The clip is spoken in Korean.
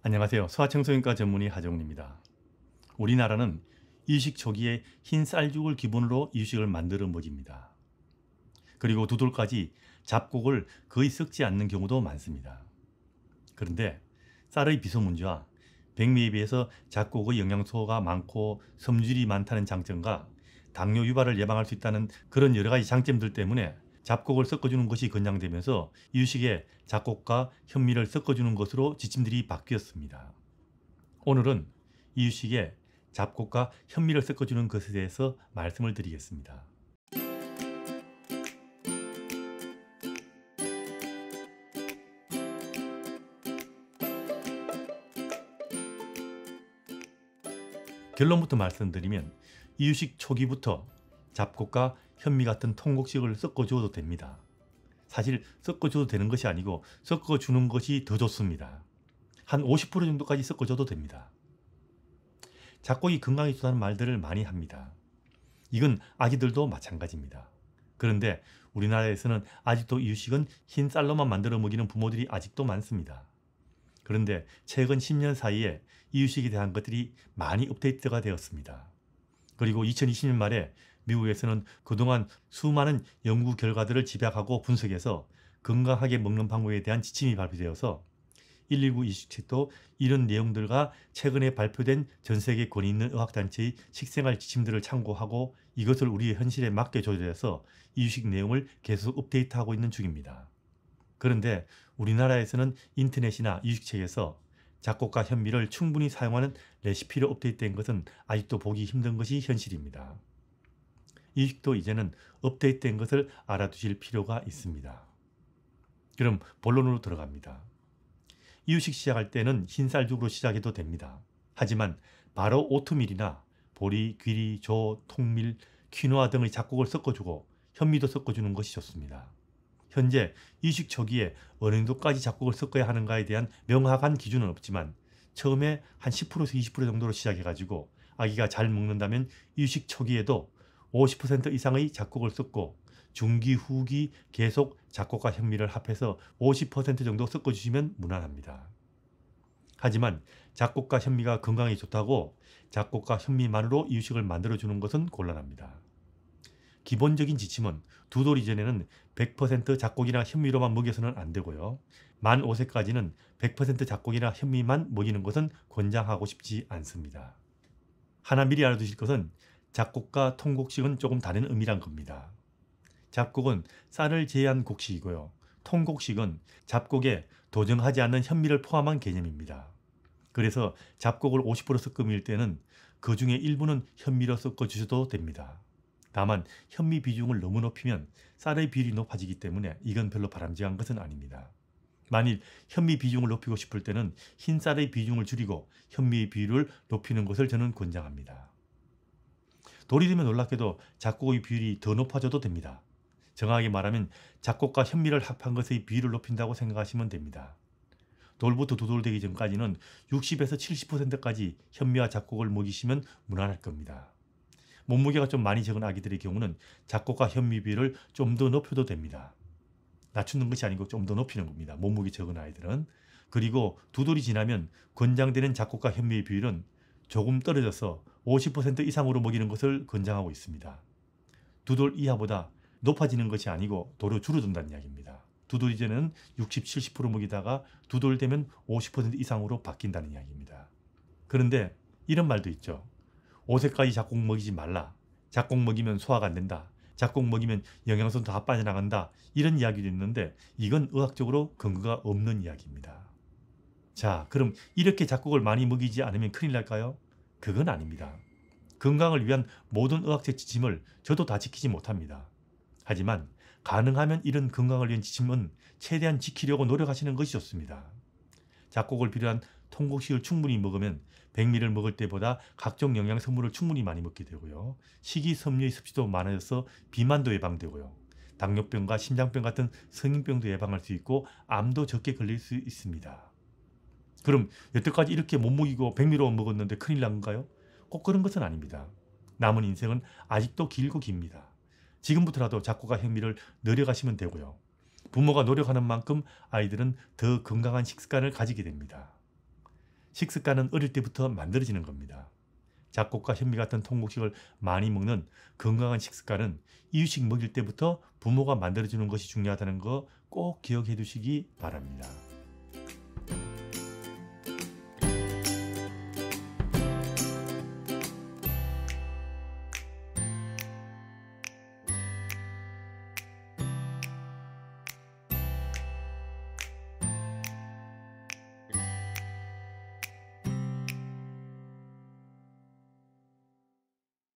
안녕하세요. 소아청소년과 전문의 하정우입니다. 우리나라는 이유식 초기에 흰 쌀죽을 기본으로 이유식을 만들어 먹입니다. 그리고 두 돌까지 잡곡을 거의 섞지 않는 경우도 많습니다. 그런데 쌀의 비소문제와 백미에 비해서 잡곡의 영양소가 많고 섬유질이 많다는 장점과 당뇨 유발을 예방할 수 있다는 그런 여러 가지 장점들 때문에 잡곡을 섞어주는 것이 권장되면서 이유식에 잡곡과 현미를 섞어주는 것으로 지침들이 바뀌었습니다. 오늘은 이유식에 잡곡과 현미를 섞어주는 것에 대해서 말씀을 드리겠습니다. 결론부터 말씀드리면 이유식 초기부터 잡곡과 현미 같은 통곡식을 섞어주어도 됩니다. 사실 섞어줘도 되는 것이 아니고 섞어주는 것이 더 좋습니다. 한 50% 정도까지 섞어줘도 됩니다. 잡곡이 건강에 좋다는 말들을 많이 합니다. 이건 아기들도 마찬가지입니다. 그런데 우리나라에서는 아직도 이유식은 흰 쌀로만 만들어 먹이는 부모들이 아직도 많습니다. 그런데 최근 10년 사이에 이유식에 대한 것들이 많이 업데이트가 되었습니다. 그리고 2020년 말에 미국에서는 그동안 수많은 연구 결과들을 집약하고 분석해서 건강하게 먹는 방법에 대한 지침이 발표되어서 119 이유식책도 이런 내용들과 최근에 발표된 전세계 권위 있는 의학단체의 식생활 지침들을 참고하고 이것을 우리의 현실에 맞게 조절해서 이유식 내용을 계속 업데이트하고 있는 중입니다. 그런데 우리나라에서는 인터넷이나 이유식책에서 잡곡과 현미를 충분히 사용하는 레시피로 업데이트된 것은 아직도 보기 힘든 것이 현실입니다. 이유식도 이제는 업데이트된 것을 알아두실 필요가 있습니다. 그럼 본론으로 들어갑니다. 이유식 시작할 때는 흰쌀죽으로 시작해도 됩니다. 하지만 바로 오트밀이나 보리, 귀리, 조, 통밀, 퀴노아 등의 잡곡을 섞어주고 현미도 섞어주는 것이 좋습니다. 현재 이유식 초기에 어느 정도까지 잡곡을 섞어야 하는가에 대한 명확한 기준은 없지만 처음에 한 10%에서 20% 정도로 시작해가지고 아기가 잘 먹는다면 이유식 초기에도 50% 이상의 잡곡을 섞고 중기, 후기 계속 잡곡과 현미를 합해서 50% 정도 섞어주시면 무난합니다. 하지만 잡곡과 현미가 건강에 좋다고 잡곡과 현미만으로 이유식을 만들어주는 것은 곤란합니다. 기본적인 지침은 두 돌 이전에는 100% 잡곡이나 현미로만 먹여서는 안 되고요. 만 5세까지는 100% 잡곡이나 현미만 먹이는 것은 권장하고 싶지 않습니다. 하나 미리 알아두실 것은 잡곡과 통곡식은 조금 다른 의미란 겁니다. 잡곡은 쌀을 제외한 곡식이고요. 통곡식은 잡곡에 도정하지 않는 현미를 포함한 개념입니다. 그래서 잡곡을 50% 섞어 먹일 때는 그 중에 일부는 현미로 섞어 주셔도 됩니다. 다만 현미 비중을 너무 높이면 쌀의 비율이 높아지기 때문에 이건 별로 바람직한 것은 아닙니다. 만일 현미 비중을 높이고 싶을 때는 흰 쌀의 비중을 줄이고 현미의 비율을 높이는 것을 저는 권장합니다. 돌이 되면 놀랍게도 잡곡의 비율이 더 높아져도 됩니다. 정확하게 말하면 잡곡과 현미를 합한 것의 비율을 높인다고 생각하시면 됩니다. 돌부터 두 돌 되기 전까지는 60에서 70%까지 현미와 잡곡을 먹이시면 무난할 겁니다. 몸무게가 좀 많이 적은 아기들의 경우는 잡곡과 현미 비율을 좀 더 높여도 됩니다. 낮추는 것이 아니고 좀 더 높이는 겁니다. 몸무게 적은 아이들은. 그리고 두 돌이 지나면 권장되는 잡곡과 현미의 비율은 조금 떨어져서 50% 이상으로 먹이는 것을 권장하고 있습니다. 두 돌 이하보다 높아지는 것이 아니고 도로 줄어든다는 이야기입니다. 두 돌 이전에는 60, 70% 먹이다가 두 돌 되면 50% 이상으로 바뀐다는 이야기입니다. 그런데 이런 말도 있죠. 5세까지 잡곡 먹이지 말라. 잡곡 먹이면 소화가 안 된다. 잡곡 먹이면 영양소 다 빠져나간다. 이런 이야기도 있는데 이건 의학적으로 근거가 없는 이야기입니다. 자, 그럼 이렇게 잡곡을 많이 먹이지 않으면 큰일 날까요? 그건 아닙니다. 건강을 위한 모든 의학적 지침을 저도 다 지키지 못합니다. 하지만 가능하면 이런 건강을 위한 지침은 최대한 지키려고 노력하시는 것이 좋습니다. 잡곡을 비롯한 통곡식을 충분히 먹으면 백미를 먹을 때보다 각종 영양성분을 충분히 많이 먹게 되고요. 식이섬유의 섭취도 많아져서 비만도 예방되고요. 당뇨병과 심장병 같은 성인병도 예방할 수 있고 암도 적게 걸릴 수 있습니다. 그럼 여태까지 이렇게 못 먹이고 백미로 먹었는데 큰일 난 건가요? 꼭 그런 것은 아닙니다. 남은 인생은 아직도 길고 깁니다. 지금부터라도 잡곡과 현미를 늘려가시면 되고요. 부모가 노력하는 만큼 아이들은 더 건강한 식습관을 가지게 됩니다. 식습관은 어릴 때부터 만들어지는 겁니다. 잡곡과 현미 같은 통곡식을 많이 먹는 건강한 식습관은 이유식 먹일 때부터 부모가 만들어주는 것이 중요하다는 거 꼭 기억해 두시기 바랍니다.